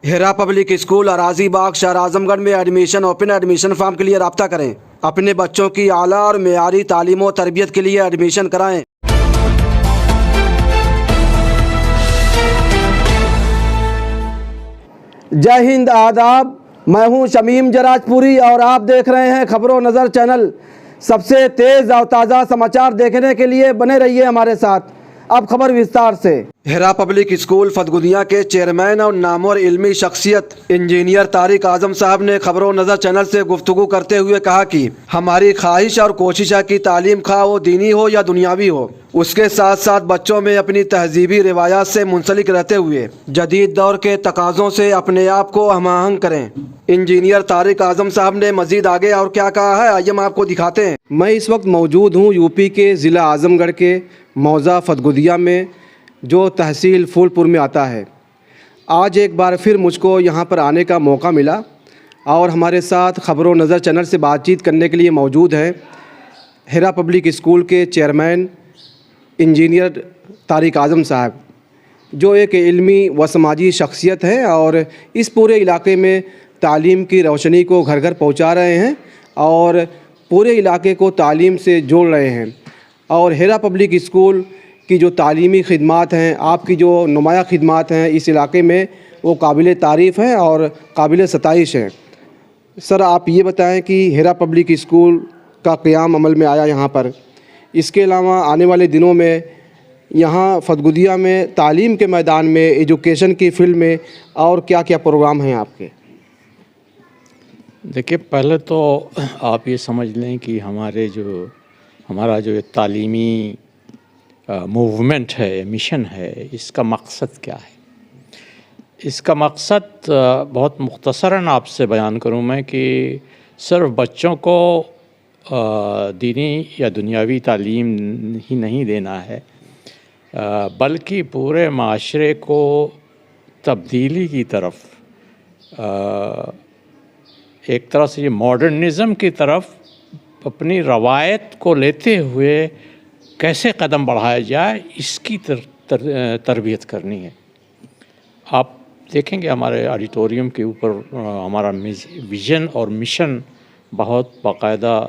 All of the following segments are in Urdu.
ہیرا پبلک اسکول اراضی باغ شہر اعظم گڑھ میں ایڈمیشن اوپن ایڈمیشن فارم کے لیے رابطہ کریں۔ اپنے بچوں کی اعلیٰ اور معیاری تعلیم و تربیت کے لیے ایڈمیشن کرائیں۔ جے ہند، آداب، میں ہوں شمیم جراج پوری اور آپ دیکھ رہے ہیں خبر و نظر چینل۔ سب سے تیز اور تازہ سماچار دیکھنے کے لیے بنے رہیے ہمارے ساتھ۔ اب خبر وستار سے۔ ہیرا پبلک اسکول فتگودیاں کے چیئرمین اور نامور علمی شخصیت انجینئر طارق اعظم صاحب نے خبر و نظر چینل سے گفتگو کرتے ہوئے کہا کہ ہماری خواہش اور کوشش ہے کہ تعلیم خواہ وہ دینی ہو یا دنیاوی ہو، اس کے ساتھ ساتھ بچوں میں اپنی تہذیبی روایات سے منسلک رہتے ہوئے جدید دور کے تقاضوں سے اپنے آپ کو ہم آہنگ کریں۔ انجینئر طارق اعظم صاحب نے مزید آگے اور کیا کہا ہے، آئیے ہم آپ کو دکھاتے ہیں۔ میں اس وقت موجود ہوں یو پی کے ضلع اعظم گڑھ کے موضع فتگودیہ میں، جو تحصیل پھول پور میں آتا ہے۔ آج ایک بار پھر مجھ کو یہاں پر آنے کا موقع ملا اور ہمارے ساتھ خبر و نظر چینل سے بات چیت کرنے کے لیے موجود ہیں ہیرا پبلک اسکول کے چیئرمین انجینئر طارق اعظم صاحب، جو ایک علمی و سماجی شخصیت ہیں اور اس پورے علاقے میں تعلیم کی روشنی کو گھر گھر پہنچا رہے ہیں اور پورے علاقے کو تعلیم سے جوڑ رہے ہیں۔ اور ہیرا پبلک اسکول کی جو تعلیمی خدمات ہیں، آپ کی جو نمایاں خدمات ہیں اس علاقے میں، وہ قابل تعریف ہیں اور قابل ستائش ہیں۔ سر، آپ یہ بتائیں کہ ہیرا پبلک اسکول کا قیام عمل میں آیا یہاں پر، اس کے علاوہ آنے والے دنوں میں یہاں فتگودیہ میں تعلیم کے میدان میں، ایجوکیشن کی فیلڈ میں اور کیا کیا پروگرام ہیں آپ کے؟ دیکھیے، پہلے تو آپ یہ سمجھ لیں کہ ہمارا جو تعلیمی موومنٹ ہے، مشن ہے، اس کا مقصد کیا ہے۔ اس کا مقصد بہت مختصراً آپ سے بیان کروں میں کہ صرف بچوں کو دینی یا دنیاوی تعلیم ہی نہیں دینا ہے، بلکہ پورے معاشرے کو تبدیلی کی طرف، ایک طرح سے یہ ماڈرنزم کی طرف اپنی روایت کو لیتے ہوئے کیسے قدم بڑھایا جائے، اس کی تربیت کرنی ہے۔ آپ دیکھیں گے ہمارے آڈیٹوریم کے اوپر ہمارا ویژن اور مشن بہت باقاعدہ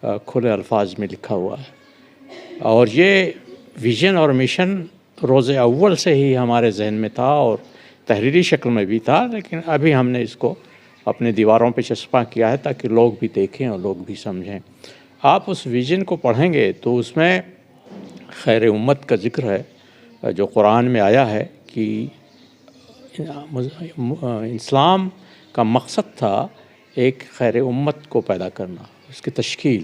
کھلے الفاظ میں لکھا ہوا ہے، اور یہ ویژن اور مشن روز اول سے ہی ہمارے ذہن میں تھا اور تحریری شکل میں بھی تھا، لیکن ابھی ہم نے اس کو اپنے دیواروں پہ چسپاں کیا ہے تاکہ لوگ بھی دیکھیں اور لوگ بھی سمجھیں۔ آپ اس ویژن کو پڑھیں گے تو اس میں خیر امت کا ذکر ہے، جو قرآن میں آیا ہے کہ اسلام کا مقصد تھا ایک خیر امت کو پیدا کرنا، اس کی تشکیل،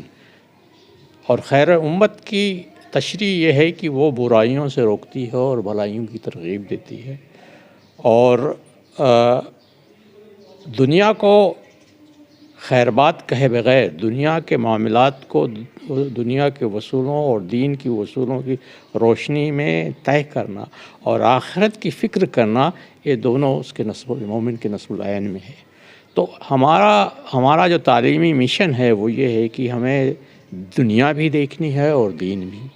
اور خیر امت کی تشریح یہ ہے کہ وہ برائیوں سے روکتی ہے اور بھلائیوں کی ترغیب دیتی ہے، اور دنیا کو خیر بات کہے بغیر دنیا کے معاملات کو دنیا کے اصولوں اور دین کی اصولوں کی روشنی میں طے کرنا اور آخرت کی فکر کرنا، یہ دونوں اس کے مومن کے نصب العین میں ہے۔ تو ہمارا جو تعلیمی مشن ہے وہ یہ ہے کہ ہمیں دنیا بھی دیکھنی ہے اور دین بھی۔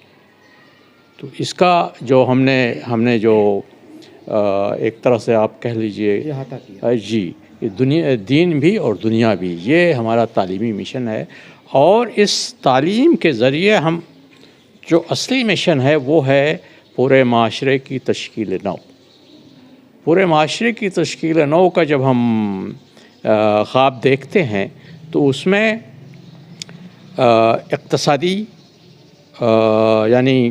تو اس کا جو ہم نے جو ایک طرح سے آپ کہہ لیجئے جی، دین بھی اور دنیا بھی، یہ ہمارا تعلیمی مشن ہے۔ اور اس تعلیم کے ذریعے ہم جو اصلی مشن ہے وہ ہے پورے معاشرے کی تشکیل نو۔ پورے معاشرے کی تشکیل نو کا جب ہم خواب دیکھتے ہیں تو اس میں اقتصادی یعنی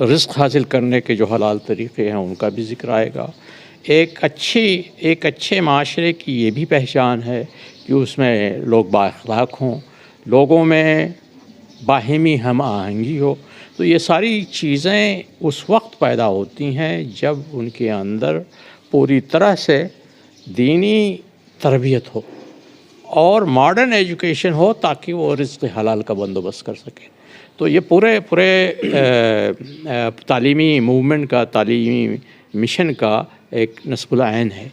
رزق حاصل کرنے کے جو حلال طریقے ہیں ان کا بھی ذکر آئے گا۔ ایک اچھے معاشرے کی یہ بھی پہچان ہے کہ اس میں لوگ با اخلاق ہوں، لوگوں میں باہمی ہم آہنگی ہو۔ تو یہ ساری چیزیں اس وقت پیدا ہوتی ہیں جب ان کے اندر پوری طرح سے دینی تربیت ہو اور ماڈرن ایجوکیشن ہو، تاکہ وہ رزق حلال کا بندوبست کر سکے۔ تو یہ پورے تعلیمی موومنٹ کا، تعلیمی مشن کا ایک نصب العین ہے۔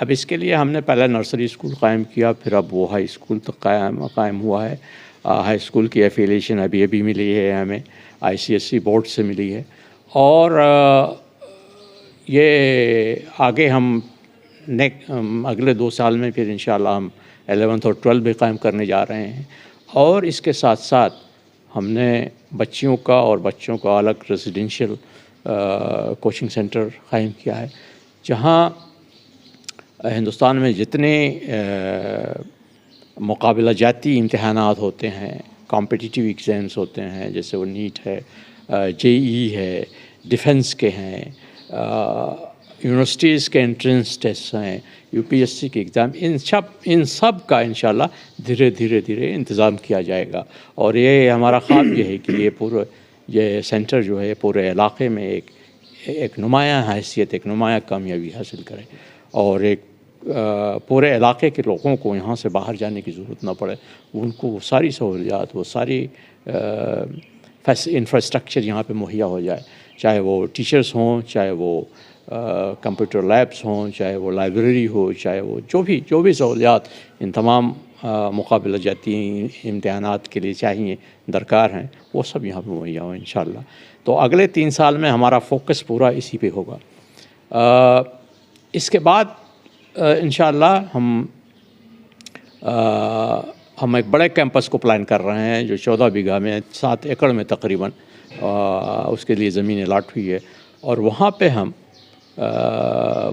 اب اس کے لیے ہم نے پہلے نرسری اسکول قائم کیا، پھر اب وہ ہائی اسکول تک قائم ہوا ہے۔ ہائی اسکول کی ایفیلیشن ابھی ملی ہے ہمیں، ICSE بورڈ سے ملی ہے، اور یہ آگے ہم اگلے 2 سال میں پھر انشاءاللہ ہم 11th اور 12th بھی قائم کرنے جا رہے ہیں. اور اس کے ساتھ ساتھ ہم نے بچیوں کا اور بچوں کا الگ ریزیڈینشیل کوچنگ سینٹر قائم کیا ہے، جہاں ہندوستان میں جتنے مقابلہ جاتی امتحانات ہوتے ہیں، کمپٹیٹیو ایگزامس ہوتے ہیں، جیسے وہ نیٹ ہے، JEE ہے، ڈیفنس کے ہیں، یونیورسٹیز کے انٹرنس ٹیسٹ ہیں، UPSC کے ایگزام، ان سب کا انشاءاللہ دھیرے انتظام کیا جائے گا. اور یہ ہمارا خواب یہ ہے کہ یہ سینٹر جو ہے پورے علاقے میں ایک نمایاں حیثیت، ایک نمایاں کامیابی حاصل کرے، اور ایک پورے علاقے کے لوگوں کو یہاں سے باہر جانے کی ضرورت نہ پڑے، ان کو وہ ساری سہولیات، وہ ساری انفراسٹرکچر یہاں پہ مہیا ہو جائے، چاہے وہ ٹیچرز ہوں، چاہے وہ کمپیوٹر لیبس ہوں، چاہے وہ لائبریری ہو، چاہے وہ جو بھی سہولیات ان تمام مقابلہ جاتی امتحانات کے لیے چاہیے، درکار ہیں، وہ سب یہاں پہ مہیا ہوں انشاءاللہ. تو اگلے 3 سال میں ہمارا فوکس پورا اسی پہ ہوگا. اس کے بعد انشاءاللہ ہم ایک بڑے کیمپس کو پلان کر رہے ہیں، جو 14 بیگھہ میں 7 ایکڑ میں تقریباً اس کے لیے زمین الاٹ ہوئی ہے، اور وہاں پہ ہم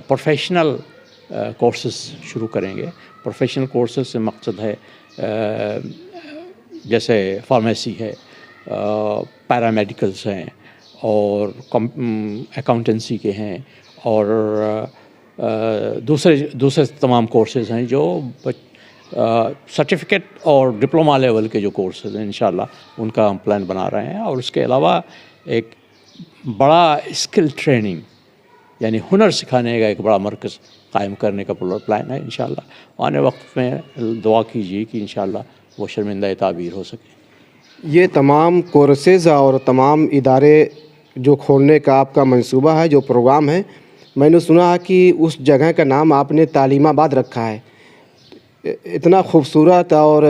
پروفیشنل کورسز شروع کریں گے. پروفیشنل کورسز سے مقصد ہے جیسے فارمیسی ہے، پیرامیڈیکلس ہیں، اور اکاؤنٹنسی کے ہیں، اور دوسرے تمام کورسز ہیں جو سرٹیفکیٹ اور ڈپلومہ لیول کے جو کورسز ہیں انشاءاللہ ان کا ہم پلان بنا رہے ہیں. اور اس کے علاوہ ایک بڑا اسکل ٹریننگ یعنی ہنر سکھانے کا ایک بڑا مرکز قائم کرنے کا پلان ہے انشاءاللہ. آنے وقت میں دعا کیجیے کہ انشاءاللہ وہ شرمندہ تعبیر ہو سکے. یہ تمام کورسز اور تمام ادارے جو کھولنے کا آپ کا منصوبہ ہے، جو پروگرام ہے، میں نے سنا ہے کہ اس جگہ کا نام آپ نے تعلیم آباد رکھا ہے. اتنا خوبصورت اور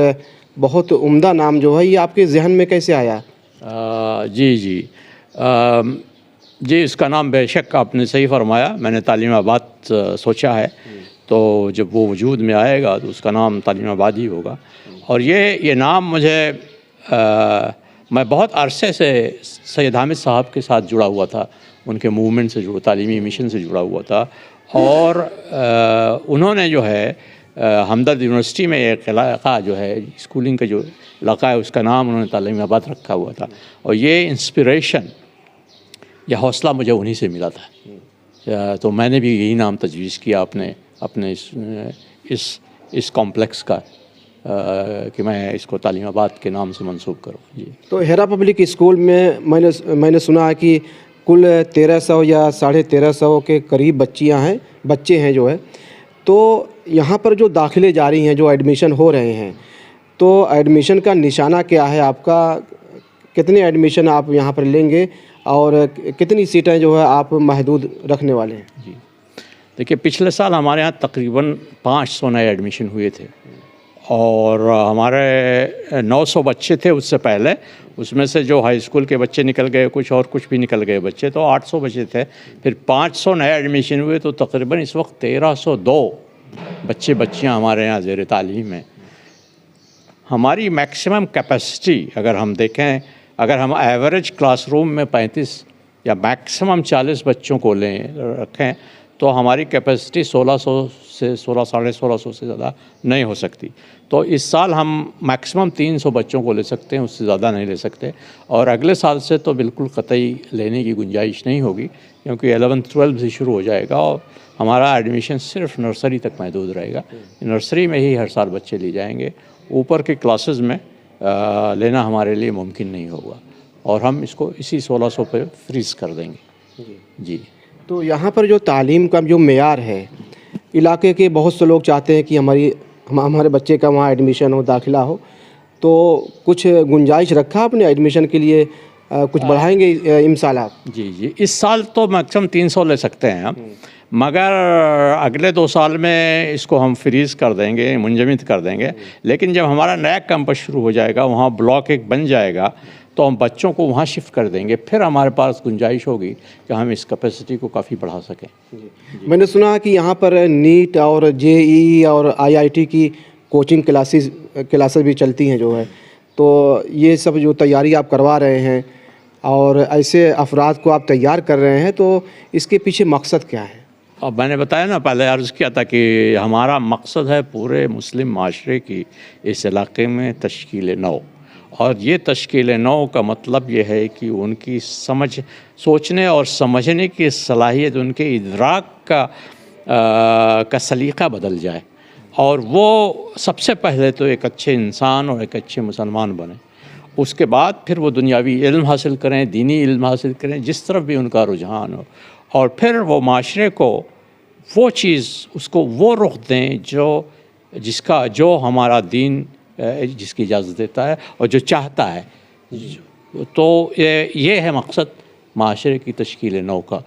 بہت عمدہ نام جو ہے، یہ آپ کے ذہن میں کیسے آیا؟ جی اس کا نام بے شک آپ نے صحیح فرمایا. میں نے تعلیم آباد سوچا ہے، تو جب وہ وجود میں آئے گا تو اس کا نام تعلیم آباد ہی ہوگا. اور یہ نام مجھے میں بہت عرصے سے سید حامد صاحب کے ساتھ جڑا ہوا تھا، ان کے موومنٹ سے تعلیمی مشن سے جڑا ہوا تھا. اور انہوں نے جو ہے ہمدرد یونیورسٹی میں ایک علاقہ جو ہے اسکولنگ کا جو علاقہ ہے، اس کا نام انہوں نے تعلیم آباد رکھا ہوا تھا. اور یہ انسپریشن، یہ حوصلہ مجھے انہی سے ملا تھا. تو میں نے بھی یہی نام تجویز کیا اپنے اس کمپلیکس کا، کہ میں اس کو تعلیم آباد کے نام سے منسوب کروں. جی تو ہیرا پبلک اسکول میں میں نے سنا ہے کہ کل 1300 یا 1350 کے قریب بچے ہیں جو ہے. تو یہاں پر جو داخلے جاری ہیں، جو ایڈمیشن ہو رہے ہیں، تو ایڈمیشن کا نشانہ کیا ہے آپ کا؟ کتنے ایڈمیشن آپ یہاں پر لیں گے، اور کتنی سیٹیں جو ہے آپ محدود رکھنے والے ہیں؟ جی دیکھیے، پچھلے سال ہمارے ہاں تقریباً 500 نئے ایڈمیشن ہوئے تھے، اور ہمارے 900 بچے تھے اس سے پہلے. اس میں سے جو ہائی اسکول کے بچے نکل گئے، کچھ بھی نکل گئے بچے، تو 800 بچے تھے. پھر 500 نئے ایڈمیشن ہوئے، تو تقریباً اس وقت 1302 بچیاں ہمارے یہاں زیر تعلیم ہیں. ہماری میکسیمم کیپیسٹی اگر ہم دیکھیں، اگر ہم ایوریج کلاس روم میں 35 یا میکسیمم 40 بچوں کو رکھیں، تو ہماری کیپیسٹی 1600 سے 1600 سے زیادہ نہیں ہو سکتی. تو اس سال ہم میکسیمم 300 بچوں کو لے سکتے ہیں، اس سے زیادہ نہیں لے سکتے. اور اگلے سال سے تو بالکل قطعی لینے کی گنجائش نہیں ہوگی، کیونکہ 11th 12th سے شروع ہو جائے گا، اور ہمارا ایڈمیشن صرف نرسری تک محدود رہے گا. نرسری میں ہی ہر سال بچے لیے جائیں گے، اوپر کے کلاسز میں لینا ہمارے لیے ممکن نہیں ہوگا، اور ہم اس کو اسی 1600 پہ فریز کر دیں گے. جی تو یہاں پر جو تعلیم کا جو معیار ہے، علاقے کے بہت سے لوگ چاہتے ہیں کہ ہمارے بچے کا وہاں ایڈمیشن ہو، داخلہ ہو، تو کچھ گنجائش رکھا اپنے ایڈمیشن کے لیے؟ کچھ بڑھائیں گے امسال آپ؟ جی اس سال تو میکسیمم 300 لے سکتے ہیں ہم، مگر اگلے 2 سال میں اس کو ہم فریز کر دیں گے، منجمد کر دیں گے. لیکن جب ہمارا نیا کیمپس شروع ہو جائے گا، وہاں بلاک ایک بن جائے گا، تو ہم بچوں کو وہاں شفٹ کر دیں گے، پھر ہمارے پاس گنجائش ہوگی کہ ہم اس کیپیسٹی کو کافی بڑھا سکیں۔ میں نے سنا کہ یہاں پر نیٹ اور JEE اور IIT کی کوچنگ کلاسز بھی چلتی ہیں جو ہے، تو یہ سب جو تیاری آپ کروا رہے ہیں اور ایسے افراد کو آپ تیار کر رہے ہیں، تو اس کے پیچھے مقصد کیا ہے؟ اب میں نے بتایا نا، پہلے عرض کیا تھا کہ ہمارا مقصد ہے پورے مسلم معاشرے کی اس علاقے میں تشکیل نو، اور یہ تشکیل نو کا مطلب یہ ہے کہ ان کی سوچنے اور سمجھنے کی صلاحیت، ان کے ادراک کا سلیقہ بدل جائے، اور وہ سب سے پہلے تو ایک اچھے انسان اور ایک اچھے مسلمان بنیں، اس کے بعد پھر وہ دنیاوی علم حاصل کریں، دینی علم حاصل کریں، جس طرف بھی ان کا رجحان ہو، اور پھر وہ معاشرے کو وہ چیز، اس کو وہ رخ دیں جو ہمارا دین جس کی اجازت دیتا ہے اور جو چاہتا ہے۔ تو یہ ہے مقصد معاشرے کی تشکیل نو کا۔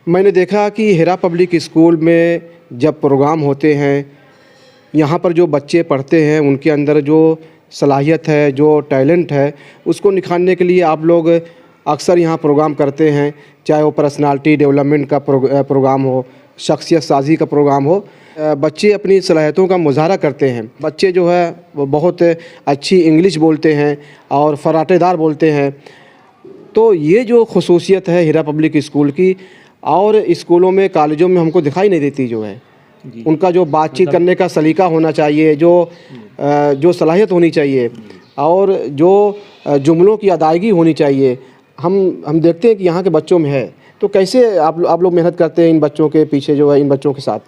میں نے دیکھا کہ ہیرا پبلک اسکول میں جب پروگرام ہوتے ہیں، یہاں پر جو بچے پڑھتے ہیں ان کے اندر جو صلاحیت ہے، جو ٹیلنٹ ہے، اس کو نکھارنے کے لیے آپ لوگ اکثر یہاں پروگرام کرتے ہیں، چاہے وہ پرسنالٹی ڈیولپمنٹ کا پروگرام ہو، شخصیت سازی کا پروگرام ہو۔ بچے اپنی صلاحیتوں کا مظاہرہ کرتے ہیں، بچے جو ہے وہ بہت اچھی انگلش بولتے ہیں اور فراٹے دار بولتے ہیں، تو یہ جو خصوصیت ہے ہیرا پبلک اسکول کی، اور اسکولوں میں کالجوں میں ہم کو دکھائی نہیں دیتی جو ہے، ان کا جو بات چیت کرنے کا سلیقہ ہونا چاہیے، جو صلاحیت ہونی چاہیے، اور جو جملوں کی ادائیگی ہونی چاہیے، ہم دیکھتے ہیں کہ یہاں کے بچوں میں ہے۔ تو کیسے آپ لوگ محنت کرتے ہیں ان بچوں کے پیچھے جو ہے، ان بچوں کے ساتھ؟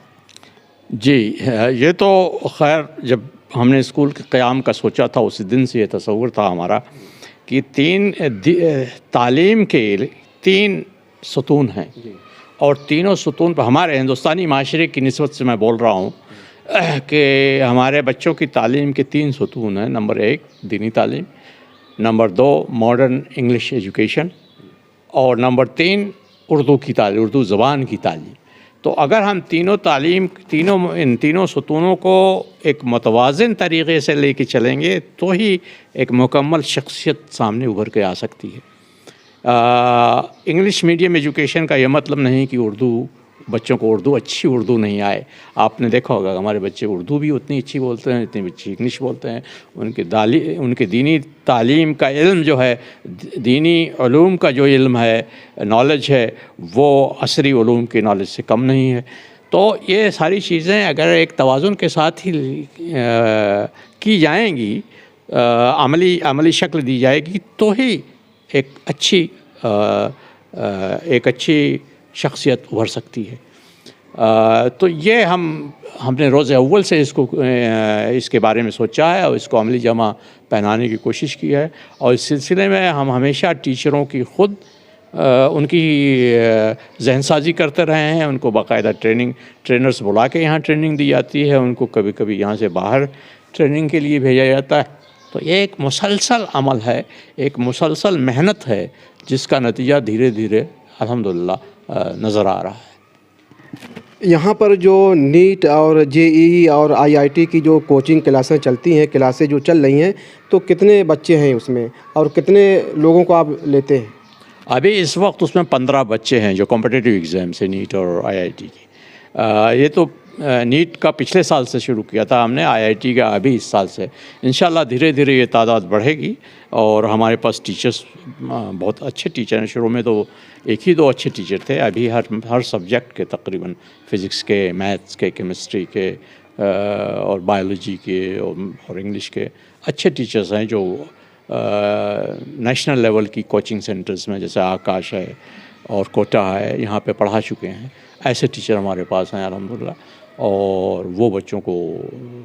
جی، یہ تو خیر جب ہم نے اسکول کے قیام کا سوچا تھا، اسی دن سے یہ تصور تھا ہمارا کہ تعلیم کے 3 ستون ہیں، اور تینوں ستون پر ہمارے ہندوستانی معاشرے کی نسبت سے میں بول رہا ہوں کہ ہمارے بچوں کی تعلیم کے 3 ستون ہیں۔ نمبر 1 دینی تعلیم، نمبر 2 ماڈرن انگلش ایجوکیشن، اور نمبر 3 اردو کی تعلیم، اردو زبان کی تعلیم۔ تو اگر ہم ان تینوں ستونوں کو ایک متوازن طریقے سے لے کے چلیں گے تو ہی ایک مکمل شخصیت سامنے ابھر کے آ سکتی ہے۔ انگلش میڈیم ایجوکیشن کا یہ مطلب نہیں کہ بچوں کو اچھی اردو نہیں آئے۔ آپ نے دیکھا ہوگا ہمارے بچے اردو بھی اتنی اچھی بولتے ہیں، اتنی اچھی انگلش بولتے ہیں۔ ان کے دینی تعلیم کا علم جو ہے، دینی علوم کا جو علم ہے، نالج ہے، وہ عصری علوم کے نالج سے کم نہیں ہے۔ تو یہ ساری چیزیں اگر ایک توازن کے ساتھ ہی کی جائیں گی، عملی شکل دی جائے گی، تو ہی ایک اچھی شخصیت ابھر سکتی ہے۔ تو یہ ہم نے روز اول سے اس کے بارے میں سوچا ہے اور اس کو عملی جامہ پہنانے کی کوشش کی ہے، اور اس سلسلے میں ہم ہمیشہ ٹیچروں کی خود ان کی ذہن سازی کرتے رہے ہیں۔ ان کو باقاعدہ ٹرینرز بلا کے یہاں ٹریننگ دی جاتی ہے، ان کو کبھی کبھی یہاں سے باہر ٹریننگ کے لیے بھیجا جاتا ہے۔ تو یہ ایک مسلسل عمل ہے، ایک مسلسل محنت ہے، جس کا نتیجہ دھیرے دھیرے الحمدللہ نظر آ رہا ہے۔ یہاں پر جو نیٹ اور JEE اور IIT کی جو کوچنگ کلاسیں چلتی ہیں، کلاسیں جو چل رہی ہیں، تو کتنے بچے ہیں اس میں اور کتنے لوگوں کو آپ لیتے ہیں؟ ابھی اس وقت اس میں 15 بچے ہیں جو کمپٹیٹیو ایگزام سے، نیٹ اور IIT کی۔ یہ تو نیٹ کا پچھلے سال سے شروع کیا تھا ہم نے، IIT کا ابھی اس سال سے۔ انشاءاللہ دھیرے دھیرے یہ تعداد بڑھے گی، اور ہمارے پاس ٹیچرز بہت اچھے ٹیچر ہیں۔ شروع میں تو 1-2 اچھے ٹیچر تھے، ابھی ہر سبجیکٹ کے تقریباً فزکس کے، میتھس کے، کیمسٹری کے، اور بایولوجی کے اور انگلش کے اچھے ٹیچرز ہیں، جو نیشنل لیول کی کوچنگ سینٹرز میں جیسے آکاش ہے اور کوٹا ہے، یہاں پہ پڑھا چکے ہیں۔ ایسے ٹیچر ہمارے پاس ہیں الحمدللہ، اور وہ بچوں کو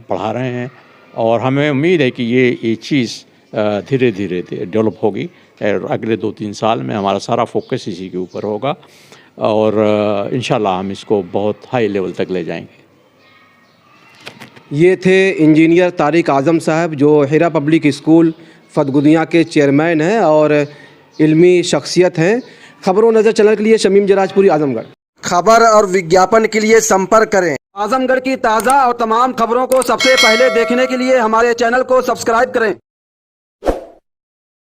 پڑھا رہے ہیں، اور ہمیں امید ہے کہ یہ چیز دھیرے دھیرے ڈیولپ ہوگی، اور اگلے 2-3 سال میں ہمارا سارا فوکس اسی کے اوپر ہوگا، اور انشاءاللہ ہم اس کو بہت ہائی لیول تک لے جائیں گے۔ یہ تھے انجینئر طارق اعظم صاحب، جو ہیرا پبلک اسکول فتگدیاں کے چیئرمین ہیں اور علمی شخصیت ہیں۔ خبر و نظر چینل کے لیے شمیم جراج پوری، اعظم گڑھ۔ خبر اور وگیاپن کے لیے سمپرک کریں۔ اعظم گڑھ کی تازہ اور تمام خبروں کو سب سے پہلے دیکھنے کے لیے ہمارے چینل کو سبسکرائب کریں۔